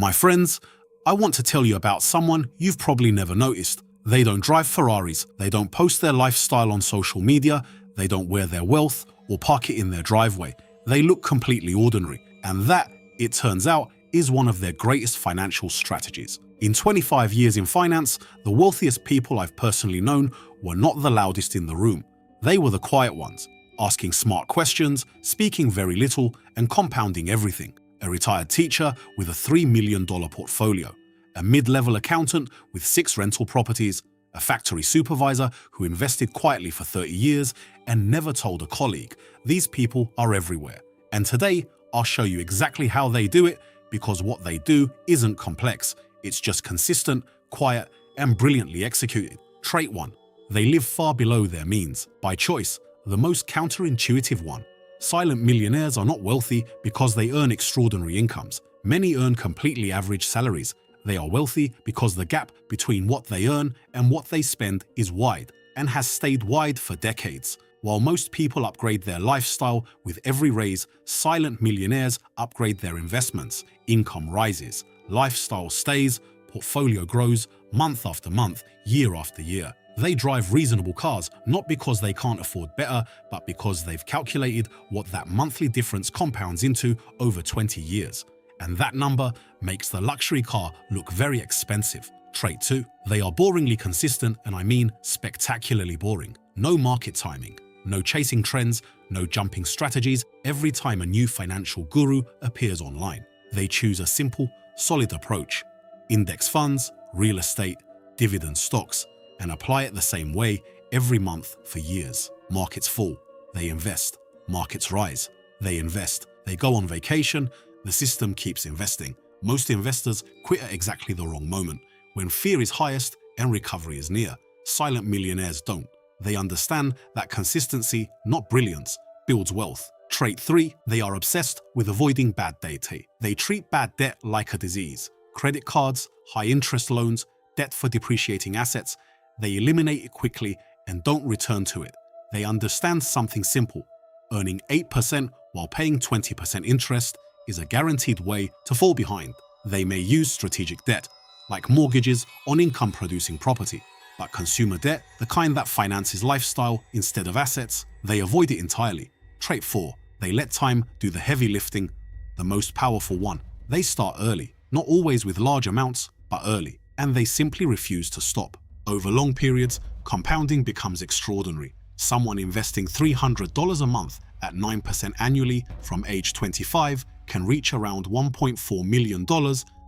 My friends, I want to tell you about someone you've probably never noticed. They don't drive Ferraris, they don't post their lifestyle on social media, they don't wear their wealth or park it in their driveway. They look completely ordinary, and that, it turns out, is one of their greatest financial strategies. In 25 years in finance, the wealthiest people I've personally known were not the loudest in the room. They were the quiet ones, asking smart questions, speaking very little, and compounding everything. A retired teacher with a $3 million portfolio, a mid-level accountant with 6 rental properties, a factory supervisor who invested quietly for 30 years and never told a colleague. These people are everywhere. And today, I'll show you exactly how they do it, because what they do isn't complex. It's just consistent, quiet, and brilliantly executed. Trait 1. They live far below their means. By choice, the most counterintuitive one. Silent millionaires are not wealthy because they earn extraordinary incomes. Many earn completely average salaries. They are wealthy because the gap between what they earn and what they spend is wide, and has stayed wide for decades. While most people upgrade their lifestyle with every raise, silent millionaires upgrade their investments. Income rises, lifestyle stays, portfolio grows month after month, year after year. They drive reasonable cars, not because they can't afford better, but because they've calculated what that monthly difference compounds into over 20 years. And that number makes the luxury car look very expensive. Trait 2. They are boringly consistent, and I mean spectacularly boring. No market timing, no chasing trends, no jumping strategies every time a new financial guru appears online. They choose a simple, solid approach. Index funds, real estate, dividend stocks, and apply it the same way every month for years. Markets fall, they invest. Markets rise, they invest. They go on vacation, the system keeps investing. Most investors quit at exactly the wrong moment, when fear is highest and recovery is near. Silent millionaires don't. They understand that consistency, not brilliance, builds wealth. Trait 3. They are obsessed with avoiding bad debt. They treat bad debt like a disease. Credit cards, high-interest loans, debt for depreciating assets. They eliminate it quickly and don't return to it. They understand something simple. Earning 8% while paying 20% interest is a guaranteed way to fall behind. They may use strategic debt, like mortgages on income-producing property, but consumer debt, the kind that finances lifestyle instead of assets, they avoid it entirely. Trait 4. They let time do the heavy lifting, the most powerful one. They start early, not always with large amounts, but early, and they simply refuse to stop. Over long periods, compounding becomes extraordinary. Someone investing $300 a month at 9% annually from age 25 can reach around $1.4 million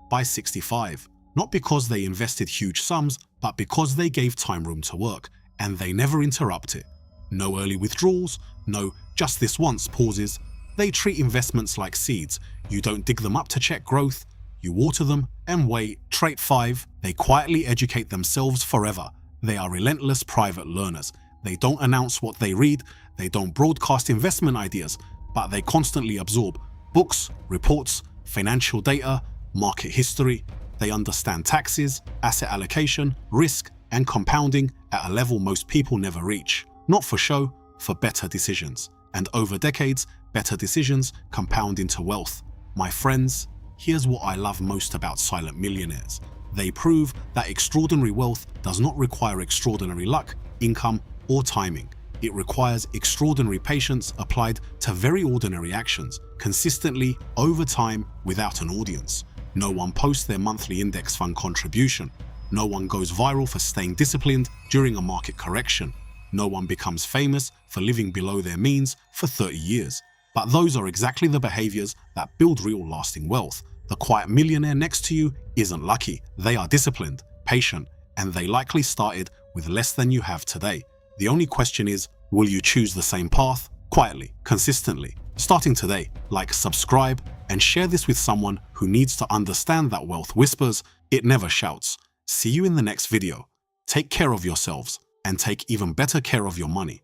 by 65. Not because they invested huge sums, but because they gave time room to work, and they never interrupt it. No early withdrawals, no just this once pauses. They treat investments like seeds. You don't dig them up to check growth, you water them and wait. Trait 5. They quietly educate themselves forever. They are relentless private learners. They don't announce what they read, they don't broadcast investment ideas, but they constantly absorb books, reports, financial data, market history. They understand taxes, asset allocation, risk, and compounding at a level most people never reach. Not for show, for better decisions. And over decades, better decisions compound into wealth. My friends, here's what I love most about silent millionaires. They prove that extraordinary wealth does not require extraordinary luck, income, or timing. It requires extraordinary patience applied to very ordinary actions, consistently, over time, without an audience. No one posts their monthly index fund contribution. No one goes viral for staying disciplined during a market correction. No one becomes famous for living below their means for 30 years. But those are exactly the behaviors that build real lasting wealth. The quiet millionaire next to you isn't lucky. They are disciplined, patient, and they likely started with less than you have today. The only question is, will you choose the same path? Quietly, consistently. Starting today, like, subscribe, and share this with someone who needs to understand that wealth whispers, it never shouts. See you in the next video. Take care of yourselves, and take even better care of your money.